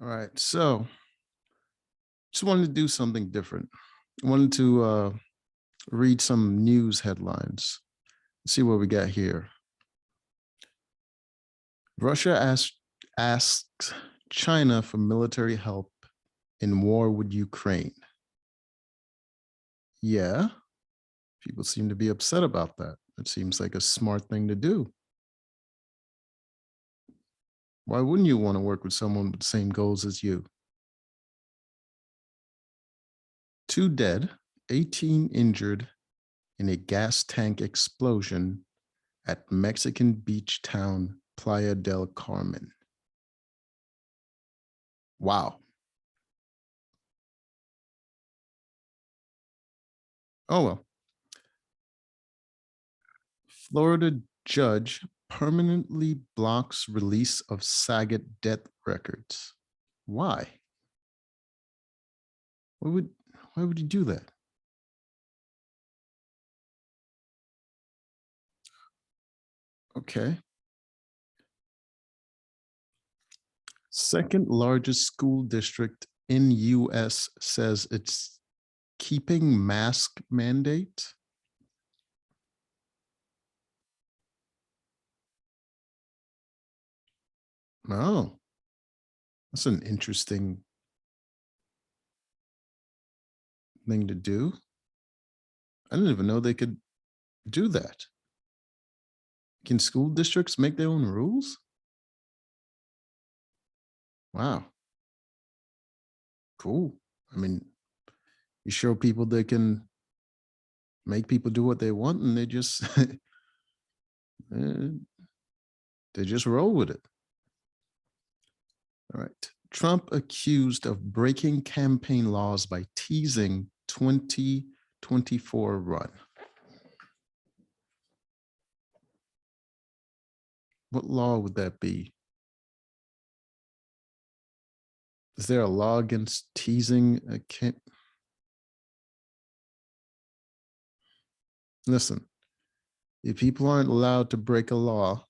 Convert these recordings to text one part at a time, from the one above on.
All right. So just wanted to do something different. I wanted to read some news headlines. See what we got here. Russia asks China for military help in war with Ukraine. Yeah, people seem to be upset about that. It seems like a smart thing to do. Why wouldn't you want to work with someone with the same goals as you? 2 dead, 18 injured in a gas tank explosion at Mexican beach town Playa del Carmen. Wow. Oh well. Florida judge permanently blocks release of Saget death records. Why? Why would why would he do that? Okay. Second largest school district in US says it's keeping mask mandate. Oh, that's an interesting thing to do. I didn't even know they could do that. Can school districts make their own rules? Wow, cool. I mean, you show people they can make people do what they want and they just eh, they just roll with it. All right. Trump accused of breaking campaign laws by teasing 2024 run. What law would that be? Is there a law against teasing a camp? Listen, if people aren't allowed to break a law,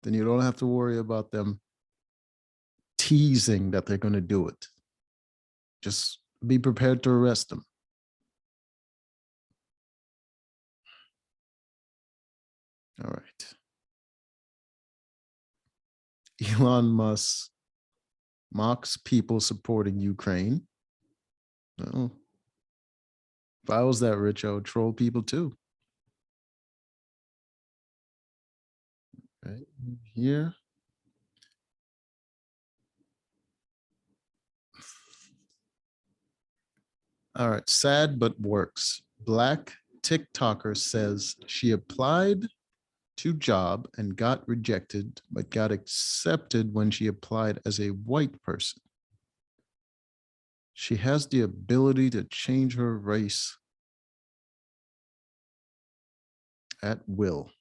then you don't have to worry about them teasing that they're going to do it. Just be prepared to arrest them. All right. Elon Musk mocks people supporting Ukraine. Well, if I was that rich, I would troll people too. Right here. All right. Sad but works. Black TikToker says she applied to job and got rejected, but got accepted when she applied as a white person. She has the ability to change her race at will.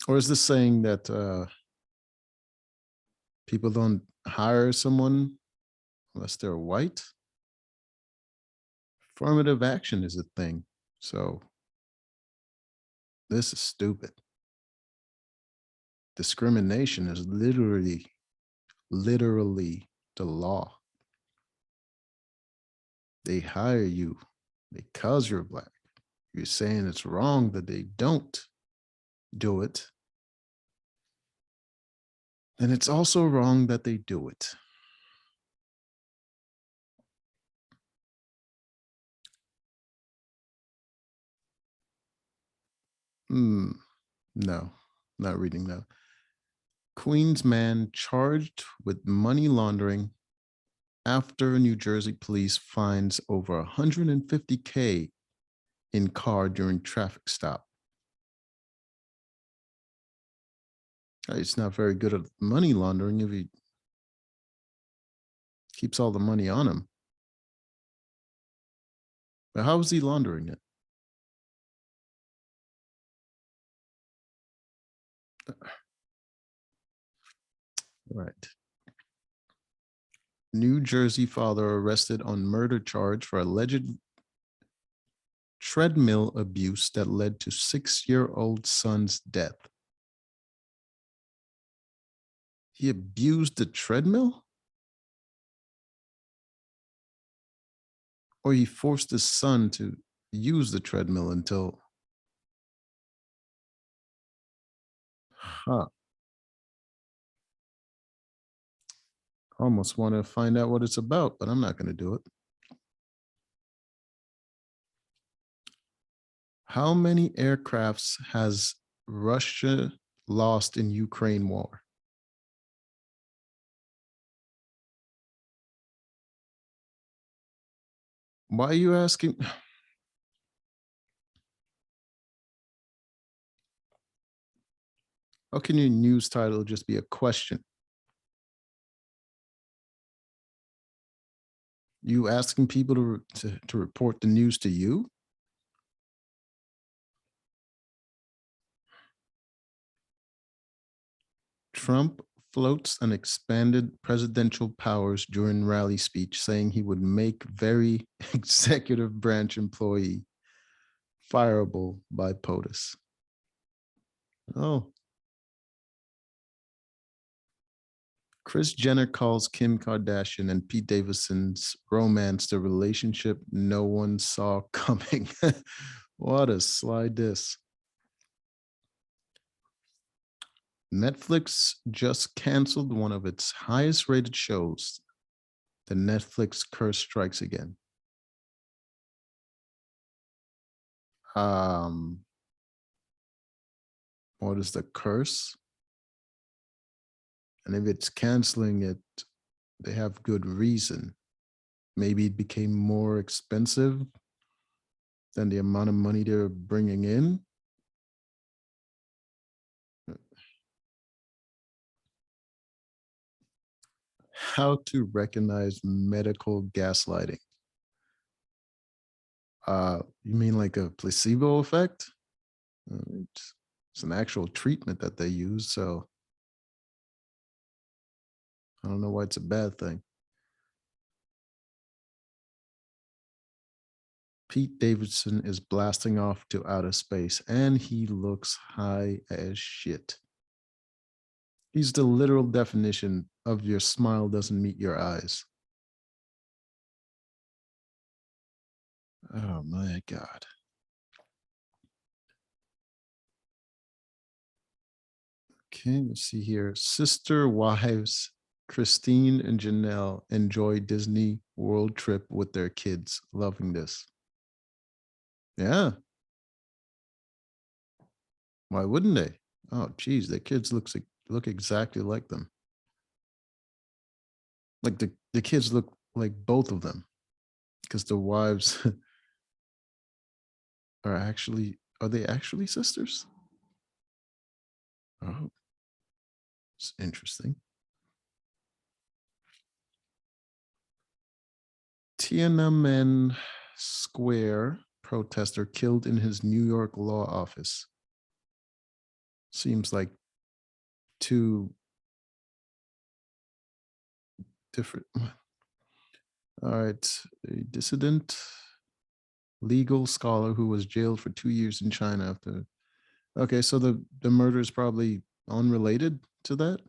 Or is this saying that people don't hire someone unless they're white? Affirmative action is a thing. So this is stupid. Discrimination is literally the law. They hire you because you're black. You're saying it's wrong that they don't do it. And it's also wrong that they do it. No, not reading that. Queens man charged with money laundering after New Jersey police finds over 150K in car during traffic stop. It's not very good at money laundering if he keeps all the money on him. But how is he laundering it? All right. New Jersey father arrested on murder charge for alleged treadmill abuse that led to 6-year-old son's death. He abused the treadmill, or he forced his son to use the treadmill until, huh? I almost want to find out what it's about, but I'm not going to do it. How many aircrafts has Russia lost in Ukraine war? Why are you asking? How can your news title just be a question? You asking people to report the news to you? Trump floats an expanded presidential powers during rally speech, saying he would make very executive branch employee fireable by POTUS. Oh, Kris Jenner calls Kim Kardashian and Pete Davidson's romance the relationship no one saw coming. What a sly diss. Netflix just canceled one of its highest rated shows. The Netflix curse strikes again. Um, what is the curse? And if it's canceling it, they have good reason. Maybe it became more expensive than the amount of money they're bringing in. How to recognize medical gaslighting? You mean like a placebo effect? It's an actual treatment that they use, so I don't know why it's a bad thing. Pete Davidson is blasting off to outer space, and he looks high as shit. He's the literal definition of your smile doesn't meet your eyes. Oh my God. Okay, let's see here. Sister wives Christine and Janelle enjoy Disney World trip with their kids. Loving this. Yeah. Why wouldn't they? Oh, geez, their kids look exactly like them. Like the kids look like both of them because the wives are they actually sisters? Oh, it's interesting. Tiananmen Square protester killed in his New York law office. Seems like two different. All right. A dissident legal scholar who was jailed for 2 years in China after. Okay, so the murder is probably unrelated to that.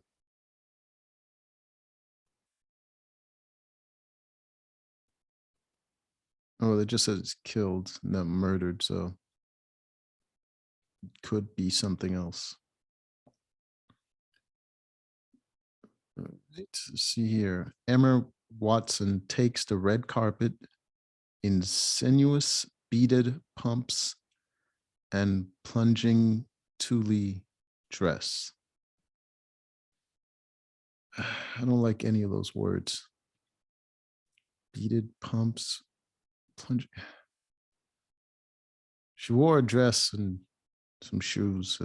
Oh, it just says killed, not murdered, so it could be something else. Let's see here. Emma Watson takes the red carpet in sinuous beaded pumps and plunging tulle dress. I don't like any of those words. Beaded pumps, plunging. She wore a dress and some shoes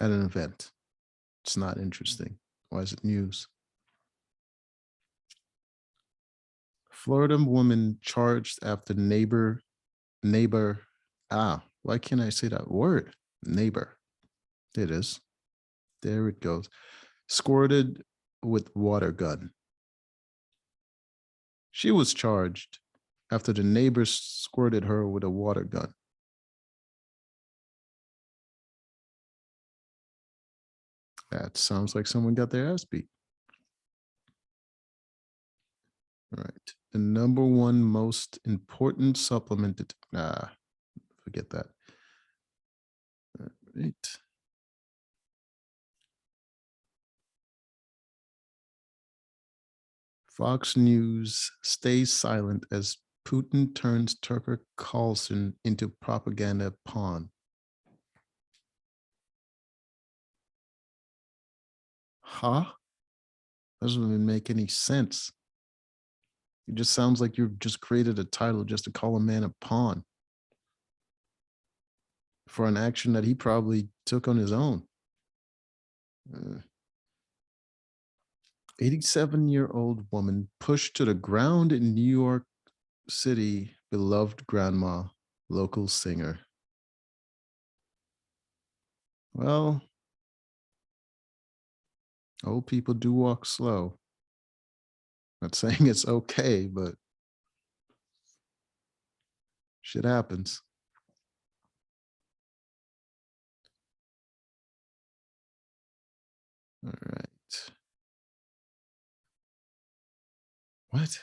at an event. It's not interesting. Why is it news? Florida woman charged after neighbor. Why can't I say that word? Neighbor. It is. There it goes. Squirted with water gun. She was charged after the neighbors squirted her with a water gun. That sounds like someone got their ass beat. All right. The number one most important supplement. Forget that. All right. Fox News stays silent as Putin turns Tucker Carlson into propaganda pawn. Huh? Doesn't even make any sense. It just sounds like you just created a title just to call a man a pawn for an action that he probably took on his own. 87-year-old woman pushed to the ground in New York City, beloved grandma, local singer. Well, old people do walk slow. Not saying it's okay, but shit happens. All right. What?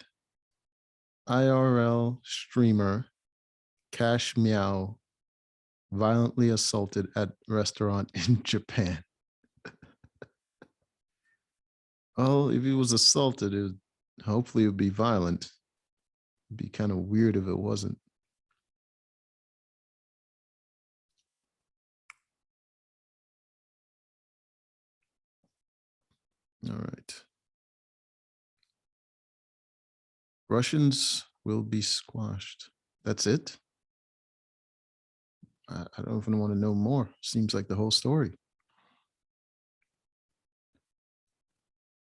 IRL streamer Cash Meow violently assaulted at restaurant in Japan. Well, if he was assaulted, hopefully it would be violent. It'd be kind of weird if it wasn't. All right. Russians will be squashed. That's it? I don't even want to know more. Seems like the whole story.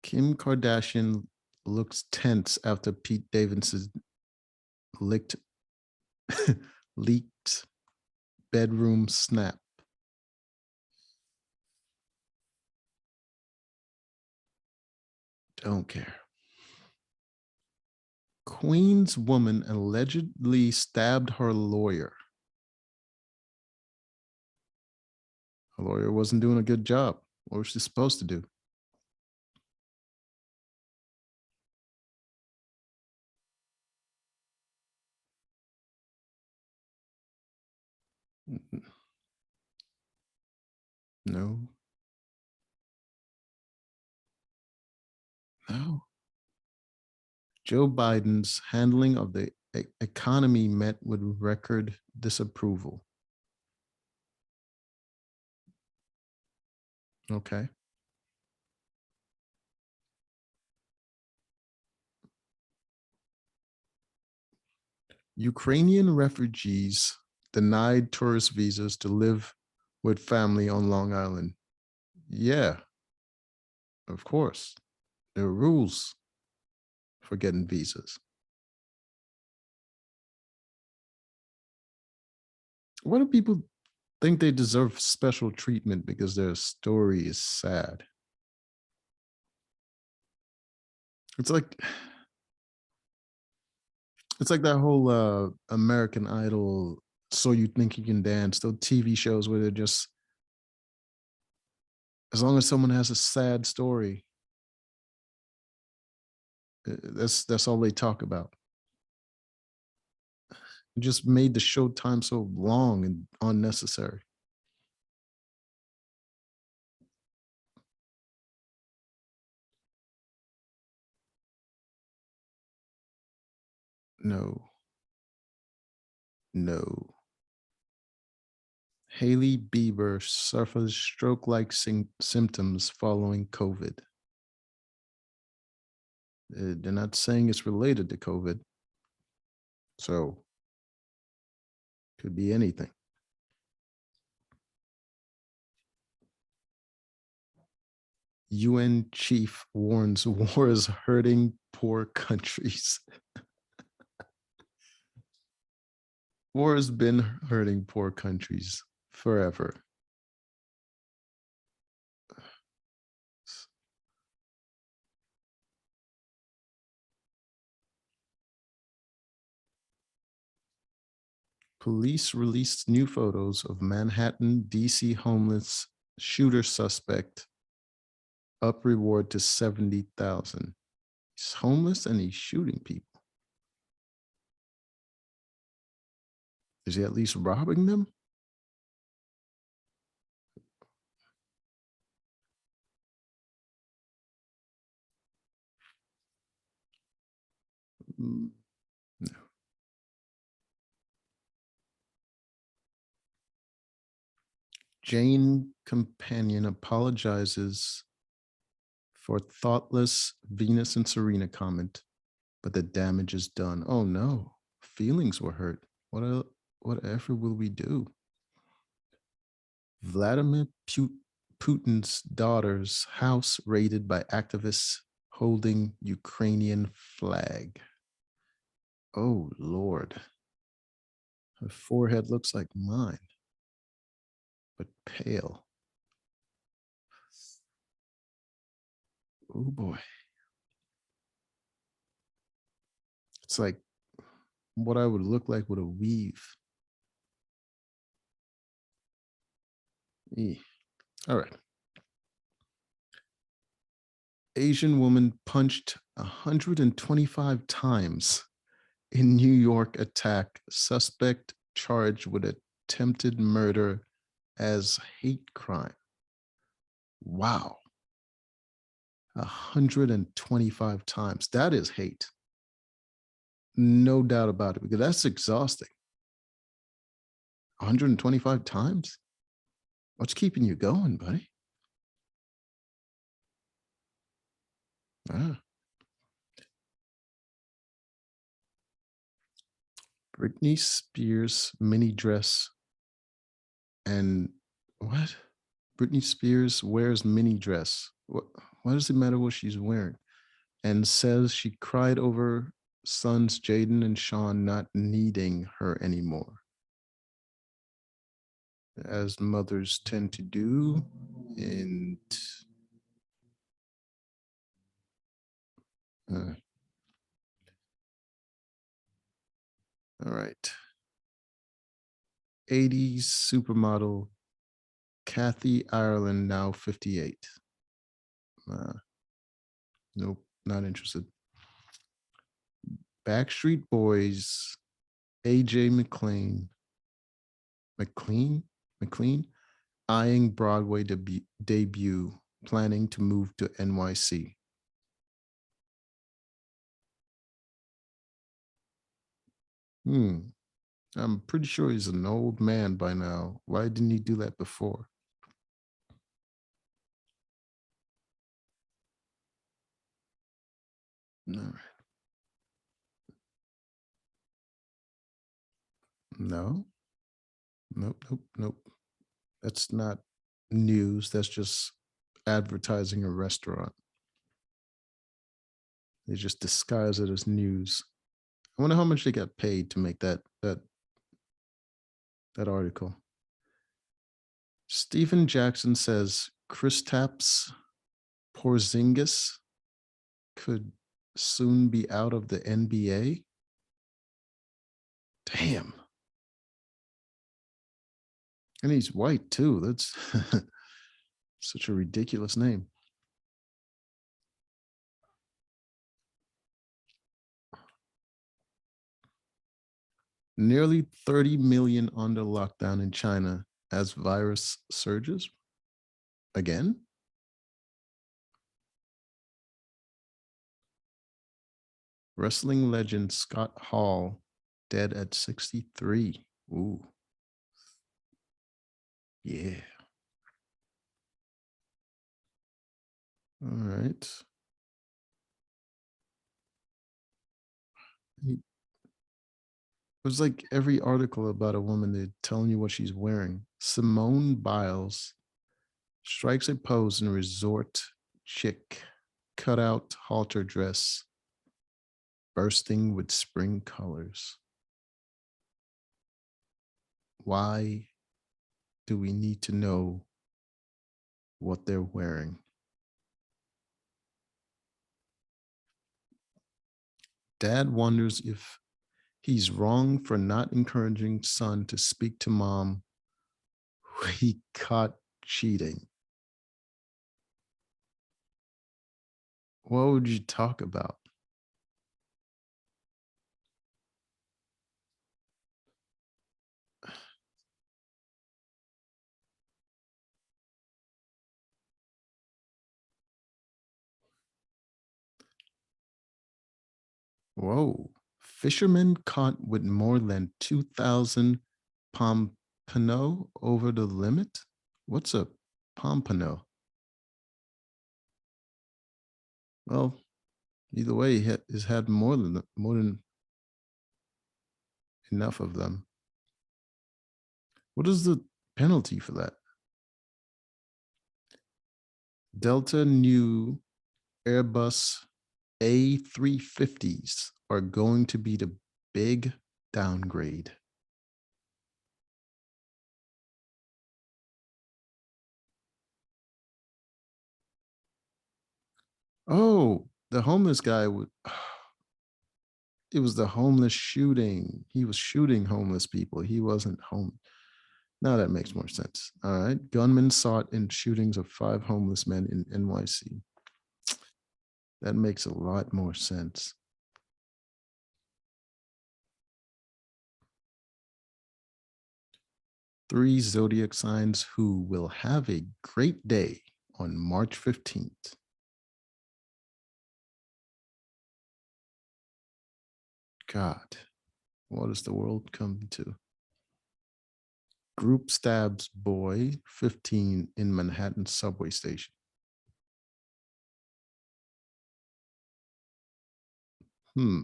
Kim Kardashian looks tense after Pete Davidson licked leaked bedroom snap. Don't care. Queens woman allegedly stabbed her lawyer. Her lawyer wasn't doing a good job. What was she supposed to do? No, no. Joe Biden's handling of the economy met with record disapproval. Okay. Ukrainian refugees denied tourist visas to live with family on Long Island. Yeah, of course. There are rules for getting visas. Why do people think they deserve special treatment because their story is sad? It's like that whole American Idol, So You Think You Can Dance, those TV shows where they're just, as long as someone has a sad story, that's all they talk about. It just made the show time so long and unnecessary. No, no. Haley Bieber suffers stroke-like symptoms following COVID. They're not saying it's related to COVID, so could be anything. UN chief warns war is hurting poor countries. War has been hurting poor countries forever. Police released new photos of Manhattan, DC homeless shooter suspect Up reward to 70,000. He's homeless and he's shooting people. Is he at least robbing them? Mm, no. Jane companion apologizes for thoughtless Venus and Serena comment, but the damage is done. Oh no, feelings were hurt. Whatever will we do? Vladimir Putin's daughter's house raided by activists holding Ukrainian flag. Oh Lord, her forehead looks like mine, but pale. Oh boy, it's like what I would look like with a weave. All right. Asian woman punched 125 times in New York attack. Suspect charged with attempted murder as hate crime. Wow. 125 times. That is hate. No doubt about it, because that's exhausting. 125 times? What's keeping you going, buddy? Ah. Britney Spears mini dress and what? Britney Spears wears mini dress. Why does it matter what she's wearing? And says she cried over sons Jaden and Sean not needing her anymore, as mothers tend to do. And uh, all right, 80s supermodel Kathy Ireland, now 58. Nope, not interested. Backstreet Boys, AJ McLean, McLean, eyeing Broadway debut, planning to move to NYC. I'm pretty sure he's an old man by now. Why didn't he do that before? No, no, nope, nope, nope. That's not news. That's just advertising a restaurant. They just disguise it as news. I wonder how much they got paid to make that article. Stephen Jackson says Kristaps Porzingis could soon be out of the NBA. Damn. And he's white too. That's such a ridiculous name. Nearly 30 million under lockdown in China as virus surges. Again? Wrestling legend Scott Hall dead at 63. Ooh. Yeah. All right. It was like every article about a woman, they're telling you what she's wearing. Simone Biles strikes a pose in resort chick, cutout halter dress, bursting with spring colors. Why do we need to know what they're wearing? Dad wonders if he's wrong for not encouraging son to speak to mom who he caught cheating. What would you talk about? Whoa. Fishermen caught with more than 2,000 pompano over the limit? What's a pompano? Well, either way, he's had more than enough of them. What is the penalty for that? Delta new Airbus A350s are going to be the big downgrade. Oh, the homeless guy would. It was the homeless shooting. He was shooting homeless people. He wasn't home. Now that makes more sense. All right. Gunmen sought in shootings of 5 homeless men in NYC. That makes a lot more sense. 3 zodiac signs who will have a great day on March 15th. God, what is the world coming to? Group stabs boy 15 in Manhattan subway station. Hmm.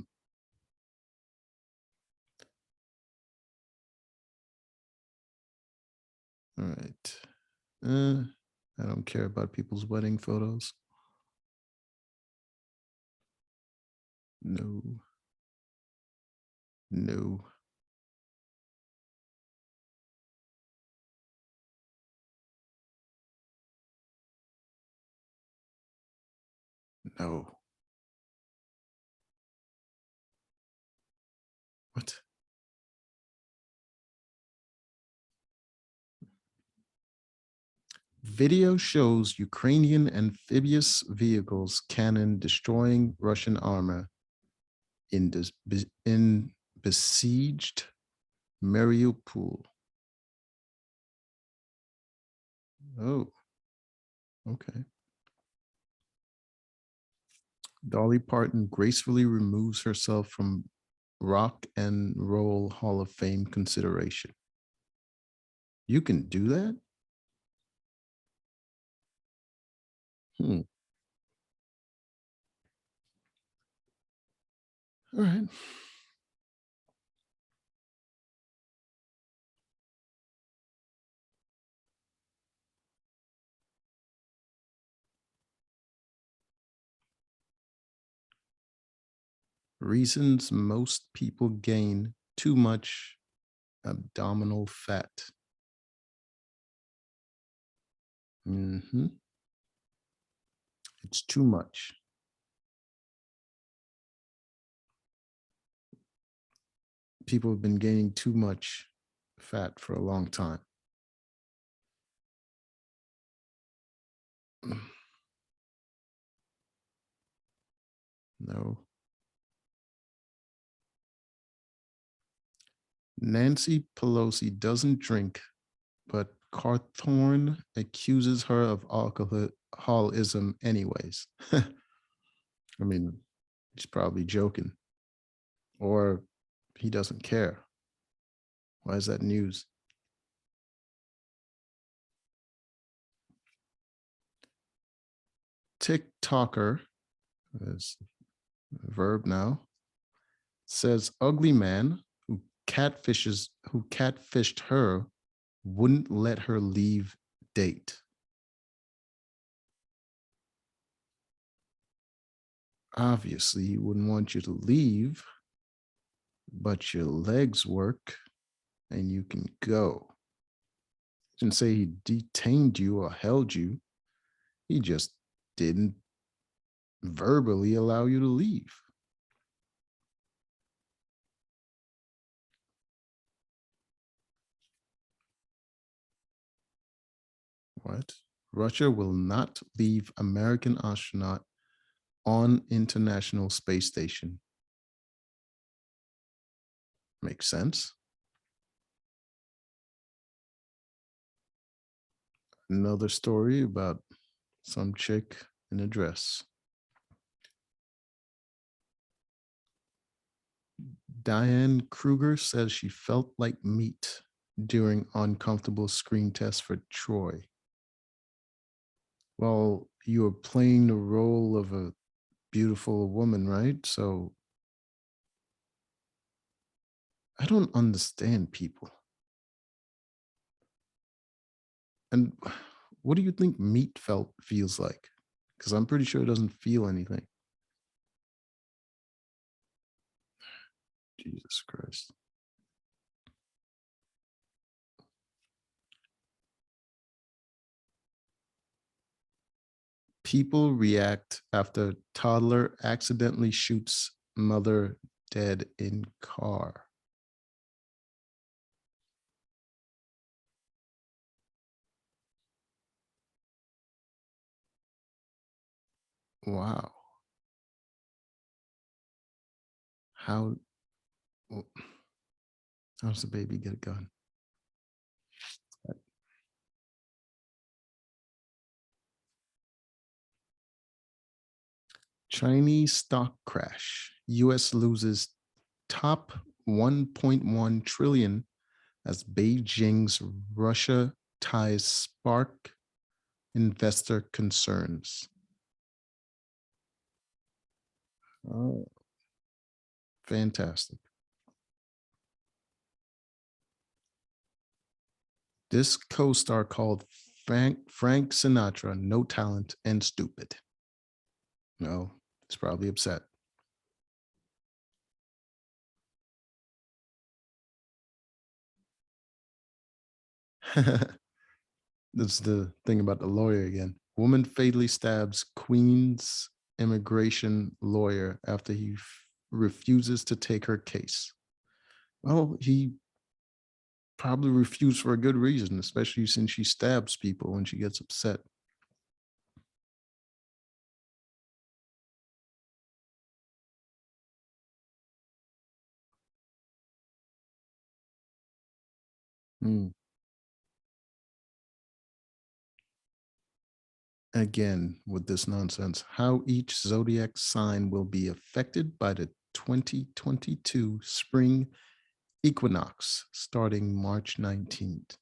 All right. I don't care about people's wedding photos. No, no, no. What? Video shows Ukrainian amphibious vehicles cannon destroying Russian armor in besieged Mariupol. Oh, okay. Dolly Parton gracefully removes herself from Rock and Roll Hall of Fame consideration. You can do that? Hmm. All right. Reasons most people gain too much abdominal fat. Hmm. It's too much. People have been gaining too much fat for a long time. No. Nancy Pelosi doesn't drink, but Carthorne accuses her of alcoholism anyways. I mean, he's probably joking, or he doesn't care. Why is that news? TikToker, as a verb now, says ugly man who catfished her wouldn't let her leave date. Obviously, he wouldn't want you to leave, but your legs work and you can go. He didn't say he detained you or held you. He just didn't verbally allow you to leave. What? Russia will not leave American astronaut on International Space Station. Makes sense. Another story about some chick in a dress. Diane Kruger says she felt like meat during uncomfortable screen test for Troy. Well, you were playing the role of a beautiful woman, right? So I don't understand people. And what do you think meat feels like? Because I'm pretty sure it doesn't feel anything. Jesus Christ. People react after toddler accidentally shoots mother dead in car. Wow. How how's the baby get a gun? Chinese stock crash. US loses top 1.1 trillion as Beijing's Russia ties spark investor concerns. Oh, fantastic. This co-star called Frank Sinatra no talent and stupid. No, he's probably upset. That's the thing about the lawyer again. Woman fatally stabs Queen's immigration lawyer after he refuses to take her case. Well, he probably refused for a good reason, especially since she stabs people when she gets upset. Hmm. Again, with this nonsense, how each zodiac sign will be affected by the 2022 spring equinox starting March 19th.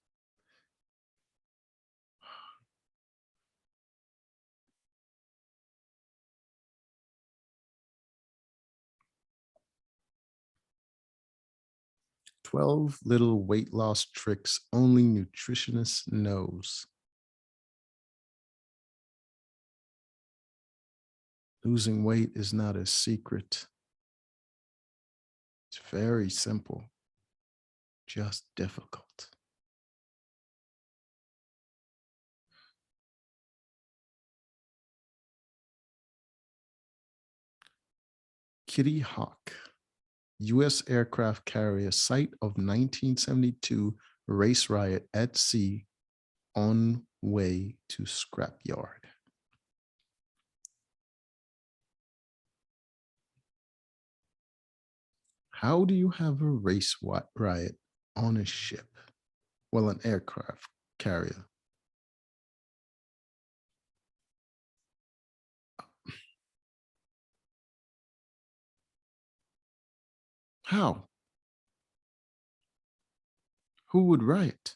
12 little weight loss tricks only nutritionists knows. Losing weight is not a secret. It's very simple, just difficult. Kitty Hawk, U.S. aircraft carrier site of 1972 race riot at sea on way to scrapyard. How do you have a race riot on a ship? Well, an aircraft carrier. How? Who would riot?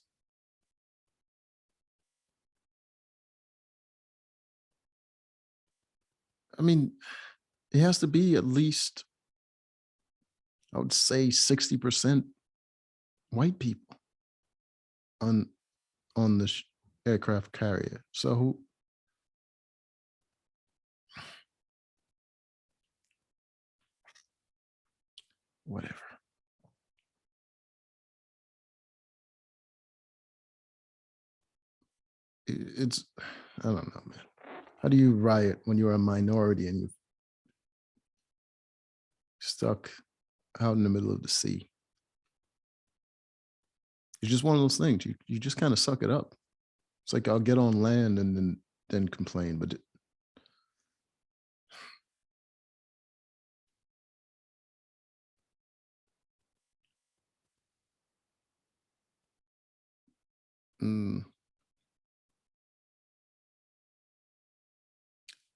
I mean, it has to be at least, I would say, 60% white people on the aircraft carrier. So whatever. It's I don't know, man. How do you riot when you're a minority and you're stuck out in the middle of the sea? It's just one of those things. You just kind of suck it up. It's like I'll get on land and then complain, but Mm,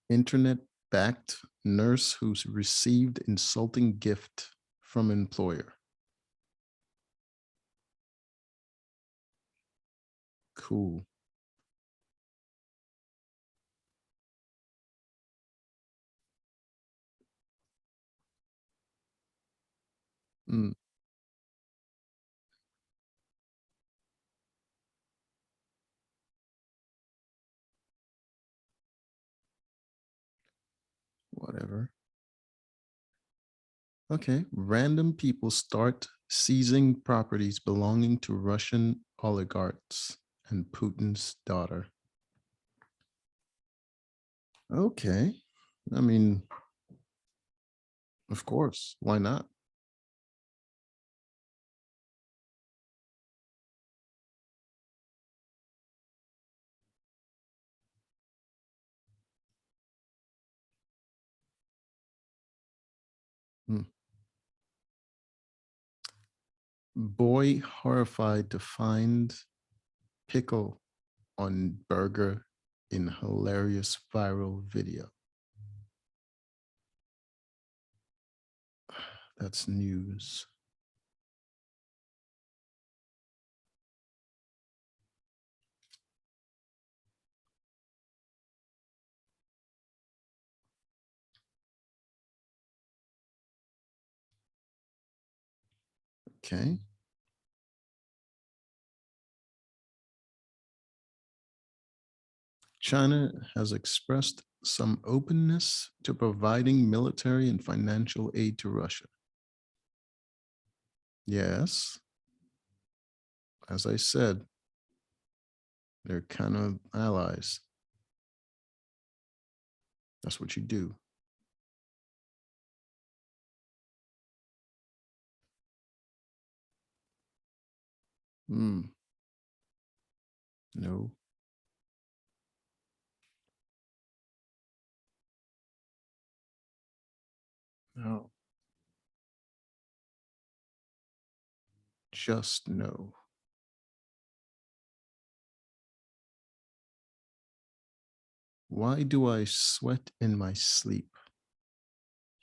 internet backed nurse who's received insulting gift from employer. Cool. Mm, whatever. Okay. Random people start seizing properties belonging to Russian oligarchs and Putin's daughter. Okay. I mean, of course. Why not? Hmm. Boy horrified to find pickle on burger in hilarious viral video. That's news. Okay. China has expressed some openness to providing military and financial aid to Russia. Yes, as I said, they're kind of allies. That's what you do. Hmm. No, no, just no. Why do I sweat in my sleep?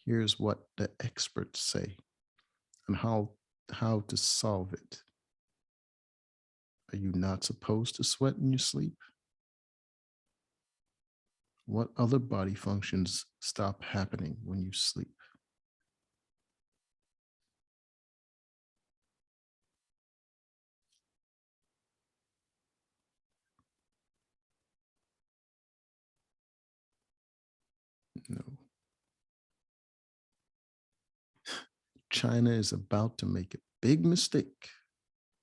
Here's what the experts say and how to solve it. Are you not supposed to sweat in your sleep? What other body functions stop happening when you sleep? No. China is about to make a big mistake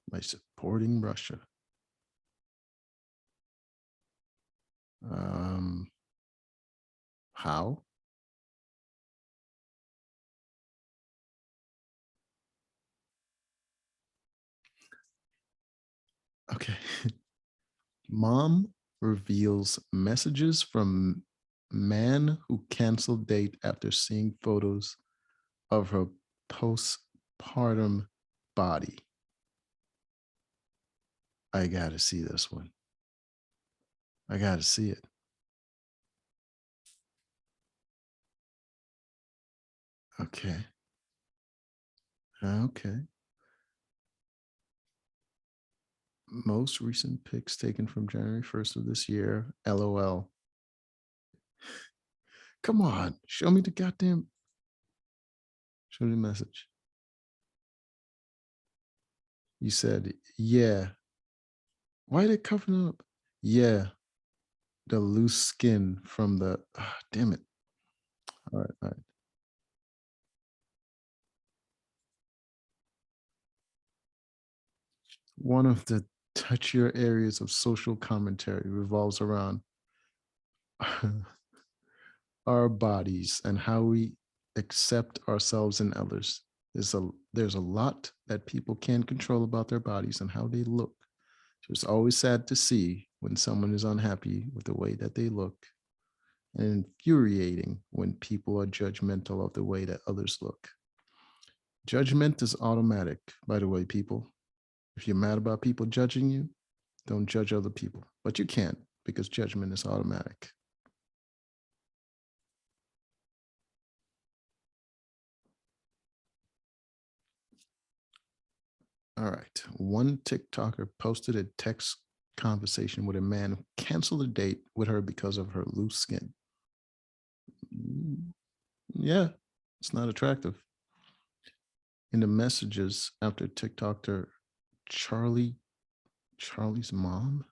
by supporting Russia. Um, how? Okay. Mom reveals messages from man who canceled date after seeing photos of her postpartum body. I got to see this one. I got to see it. Okay. Okay. Most recent pics taken from January 1st of this year. LOL. Come on. Show me the goddamn. Show me the message. You said, yeah. Why are they covering up? Yeah. The loose skin from the. Damn it. All right. All right. One of the touchier areas of social commentary revolves around our bodies and how we accept ourselves and others. There's a lot that people can't control about their bodies and how they look. So it's always sad to see when someone is unhappy with the way that they look, and infuriating when people are judgmental of the way that others look. Judgment is automatic, by the way, people. If you're mad about people judging you, Don't judge other people, but you can't because judgment is automatic. All right. One TikToker posted a text conversation with a man who canceled a date with her because of her loose skin. Yeah, it's not attractive. In the messages after TikToker Charlie's mom.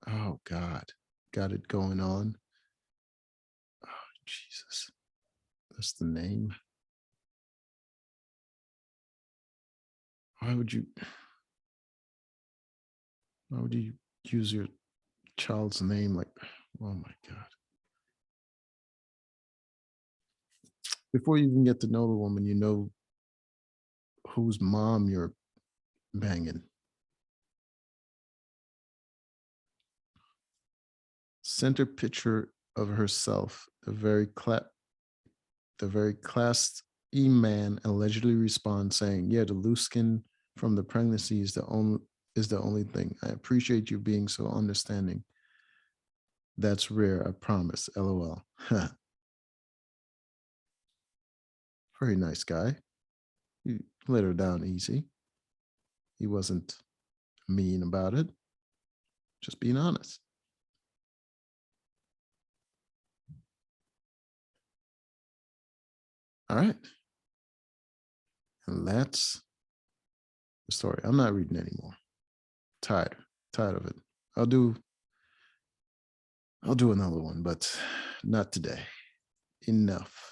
Oh God, got it going on. Oh, Jesus, that's the name. Why would you? Why would you use your child's name like? Oh my God. Before you even get to know the woman, you know whose mom you're banging. Center picture of herself, the very class E man allegedly responds saying, "Yeah, the loose skin from the pregnancy is the only thing. I appreciate you being so understanding. That's rare, I promise. LOL." Very nice guy. He let her down easy. He wasn't mean about it, just being honest. All right. And that's the story. I'm not reading anymore. Tired, tired of it. I'll do I'll do another one, but not today. Enough.